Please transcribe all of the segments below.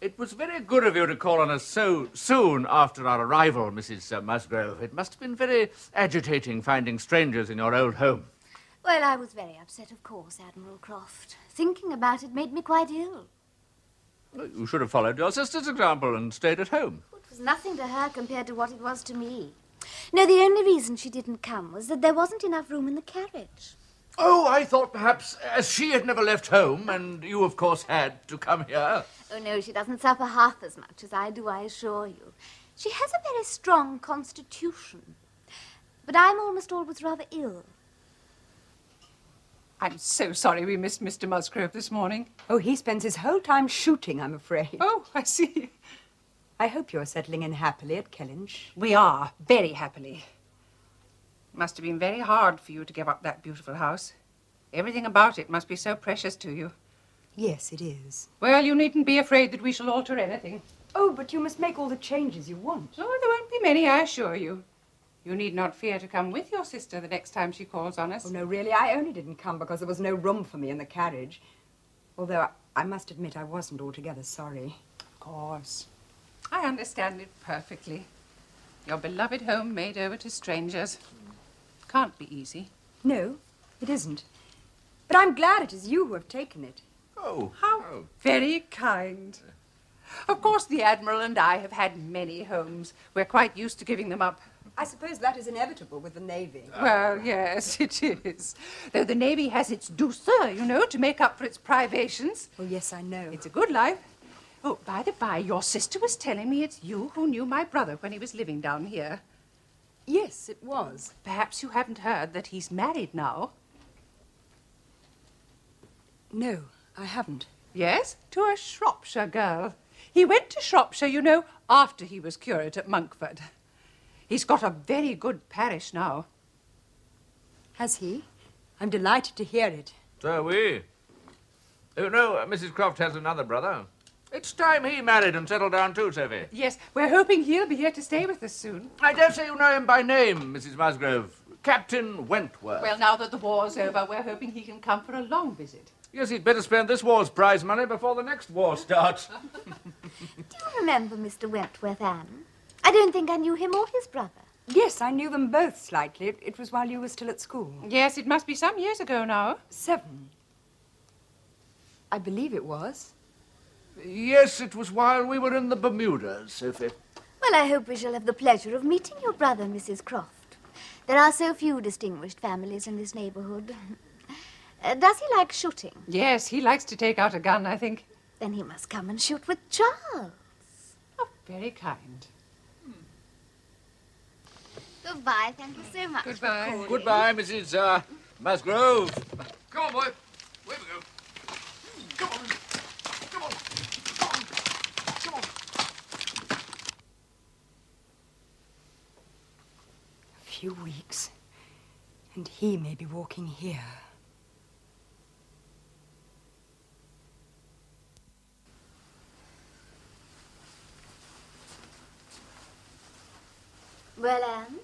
It was very good of you to call on us so soon after our arrival, Mrs. Musgrove. It must have been very agitating finding strangers in your old home. Well, I was very upset, of course, Admiral Croft. Thinking about it made me quite ill. Well, you should have followed your sister's example and stayed at home. It was nothing to her compared to what it was to me. No, the only reason she didn't come was that there wasn't enough room in the carriage. Oh, I thought perhaps as she had never left home, and you, of course, had to come here. Oh, no, she doesn't suffer half as much as I do, I assure you. She has a very strong constitution. But I'm almost always rather ill. I'm so sorry we missed Mr. Musgrove this morning. Oh, he spends his whole time shooting, I'm afraid. Oh, I see. I hope you're settling in happily at Kellynch. We are, very happily. It must have been very hard for you to give up that beautiful house. Everything about it must be so precious to you. Yes, it is. Well, you needn't be afraid that we shall alter anything. Oh, but you must make all the changes you want. Oh, there won't be many, I assure you. You need not fear to come with your sister the next time she calls on us. Oh, no, really, I only didn't come because there was no room for me in the carriage. Although I must admit I wasn't altogether sorry. Of course. I understand it perfectly. Your beloved home made over to strangers. Can't be easy. No, it isn't. But I'm glad it is you who have taken it. Oh. How very kind. Of course, the Admiral and I have had many homes. We're quite used to giving them up. I suppose that is inevitable with the Navy. Well, yes, it is. Though the Navy has its douceur, you know, to make up for its privations. Oh, yes, I know. It's a good life. Oh, by the by, your sister was telling me it's you who knew my brother when he was living down here. Yes, it was. Perhaps you haven't heard that he's married now. No, I haven't. Yes, to a Shropshire girl. He went to Shropshire, you know, after he was curate at Monkford. He's got a very good parish now. Has he? I'm delighted to hear it. So are we. You know, Mrs. Croft has another brother. It's time he married and settled down too, Sophie. Yes, we're hoping he'll be here to stay with us soon. I dare say you know him by name, Mrs. Musgrove. Captain Wentworth. Well, now that the war's over, we're hoping he can come for a long visit. Yes, he'd better spend this war's prize money before the next war starts. Do you remember Mr. Wentworth, Anne? I don't think I knew him or his brother. Yes, I knew them both slightly. It was while you were still at school. Yes, it must be some years ago now. 7. I believe it was. Yes, it was while we were in the Bermudas, Sophie. Well, I hope we shall have the pleasure of meeting your brother, Mrs. Croft. There are so few distinguished families in this neighborhood. Does he like shooting? Yes, he likes to take out a gun, I think. Then he must come and shoot with Charles. Oh, very kind. Goodbye, thank you so much. Goodbye. Goodbye, Mrs. Musgrove. Come on, boy. Away we go. Come on. Come on. Come on. Come on. A few weeks, and he may be walking here. Well, Anne,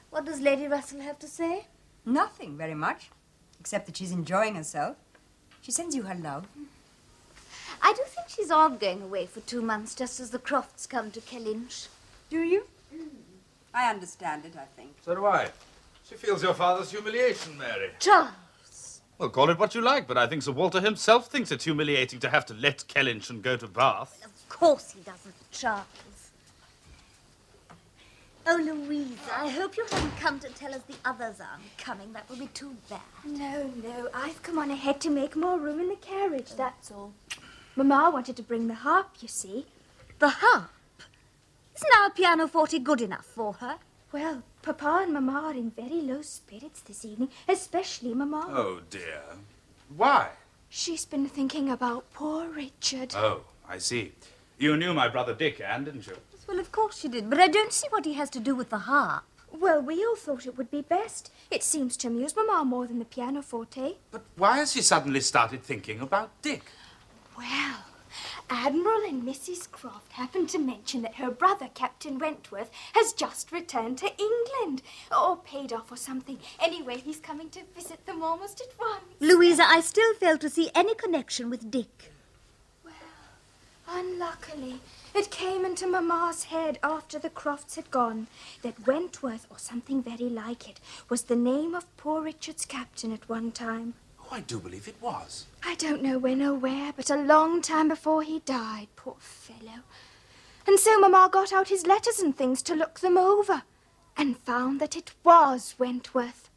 what does Lady Russell have to say? Nothing very much, except that she's enjoying herself. She sends you her love. I do think she's odd going away for 2 months just as the Crofts come to Kellynch. Do you? I understand it, I think. So do I. She feels your father's humiliation, Mary. Charles! Well, call it what you like, but I think Sir Walter himself thinks it humiliating to have to let Kellynch and go to Bath. Of course he doesn't, Charles. Oh, Louisa, I hope you haven't come to tell us the others aren't coming. That would be too bad. No, I've come on ahead to make more room in the carriage, that's all. Mamma wanted to bring the harp, you see. The harp? Isn't our pianoforte good enough for her? Well, Papa and Mamma are in very low spirits this evening, especially Mamma. Oh, dear. Why? She's been thinking about poor Richard. Oh, I see. You knew my brother Dick, Anne, didn't you? Well, of course she did, but I don't see what he has to do with the harp. Well, we all thought it would be best. It seems to amuse Mamma more than the pianoforte. But why has she suddenly started thinking about Dick? Well, Admiral and Mrs. Croft happened to mention that her brother, Captain Wentworth, has just returned to England. Or paid off or something. Anyway, he's coming to visit them almost at once. Louisa, I still fail to see any connection with Dick. Well, Unluckily, it came into Mamma's head after the Crofts had gone that Wentworth, or something very like it, was the name of poor Richard's captain at one time. Oh, I do believe it was. I don't know when or where, but a long time before he died, poor fellow. And so Mamma got out his letters and things to look them over, and found that it was Wentworth.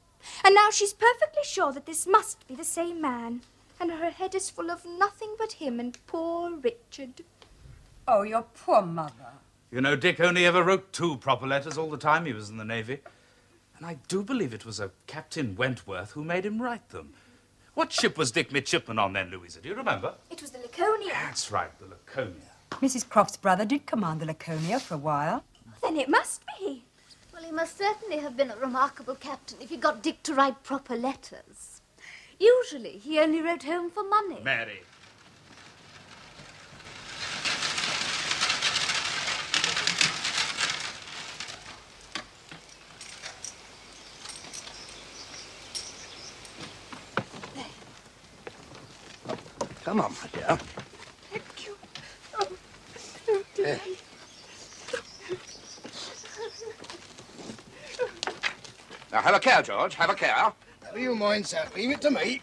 And now she's perfectly sure that this must be the same man. And her head is full of nothing but him and poor Richard. Oh, your poor mother. You know, Dick only ever wrote 2 proper letters all the time he was in the Navy. And I do believe it was a Captain Wentworth who made him write them. What ship was Dick midshipman on then, Louisa? Do you remember? It was the Laconia. That's right, the Laconia. Mrs. Croft's brother did command the Laconia for a while. Then it must be. Well, he must certainly have been a remarkable captain if he got Dick to write proper letters. Usually, he only wrote home for money. Mary. Come on, my dear. Thank you. Oh, dear. Now, have a care, George. Have a care. Never you mind, sir. Leave it to me.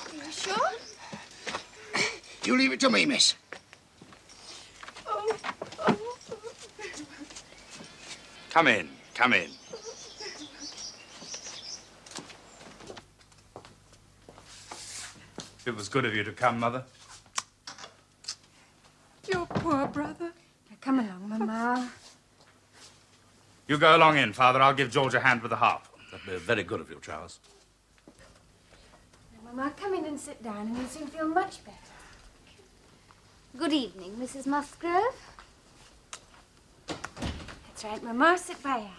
Are you sure? You leave it to me, miss. Come in, come in. It was good of you to come, Mother. Your poor brother. Now, come along, Mamma. You go along in, Father. I'll give George a hand with the harp. That'd be very good of you, Charles. Now, Mamma, come in and sit down and you'll soon feel much better. Good evening, Mrs. Musgrove. That's right, Mamma. Sit by Anne.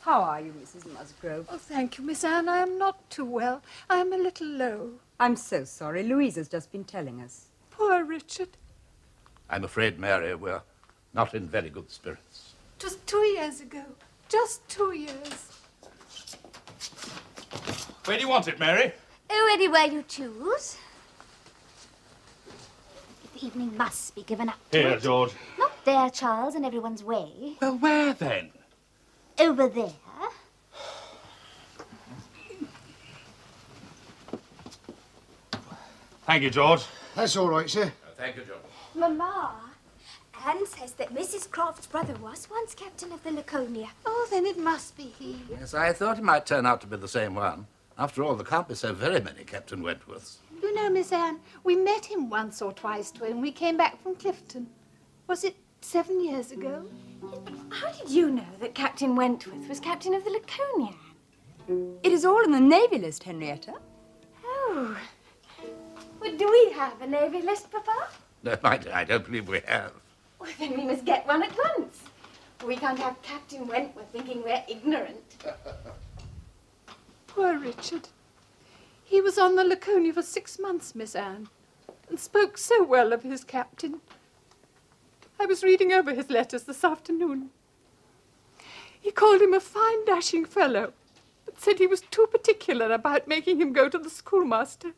How are you, Mrs. Musgrove? Oh, thank you, Miss Anne. I am not too well. I am a little low. I'm so sorry. Louisa's just been telling us. Poor Richard. I'm afraid, Mary, we're not in very good spirits. It was 2 years ago. Just 2 years. Where do you want it, Mary? Oh, anywhere you choose. The evening must be given up to Here, it. George. Not there, Charles, in everyone's way. Well, where then? Over there. Thank you, George. That's all right, sir. Thank you, George. Mamma, Anne says that Mrs. Croft's brother was once captain of the Laconia. Oh, then it must be he. Yes, I thought it might turn out to be the same one. After all, there can't be so very many Captain Wentworths. You know, Miss Anne, we met him once or twice when we came back from Clifton. Was it 7 years ago? How did you know that Captain Wentworth was captain of the Laconia? It is all in the Navy list, Henrietta. Oh. Well, do we have a Navy list, Papa? No, I don't believe we have. Well, then we must get one at once. We can't have Captain Wentworth thinking we're ignorant. Poor Richard. He was on the Laconia for 6 months, Miss Anne, and spoke so well of his captain. I was reading over his letters this afternoon. He called him a fine, dashing fellow, but said he was too particular about making him go to the schoolmaster.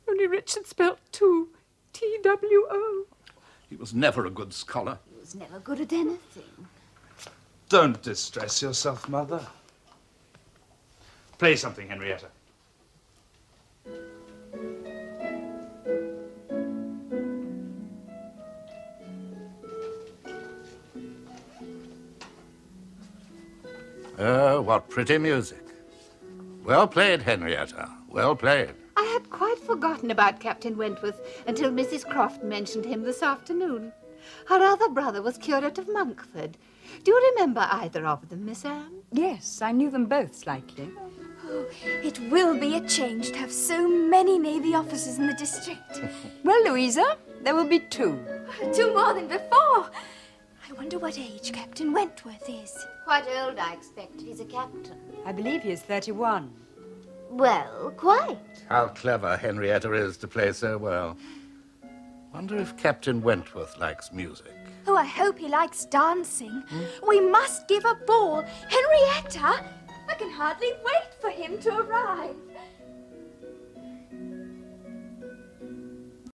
Only Richard spelt two, T-W-O. He was never a good scholar. He was never good at anything. Don't distress yourself, Mother. Play something, Henrietta. Oh, what pretty music. Well played, Henrietta. Well played. I had quite forgotten about Captain Wentworth until Mrs. Croft mentioned him this afternoon. Her other brother was curate of Monkford. Do you remember either of them, Miss Anne? Yes, I knew them both slightly. Oh, it will be a change to have so many Navy officers in the district. Well, Louisa, there will be 2. 2 more than before. I wonder what age Captain Wentworth is. Quite old, I expect. He's a captain. I believe he is 31. Well, quite. How clever Henrietta is to play so well. Wonder if Captain Wentworth likes music. Oh, I hope he likes dancing. We must give a ball. Henrietta, I can hardly wait for him to arrive.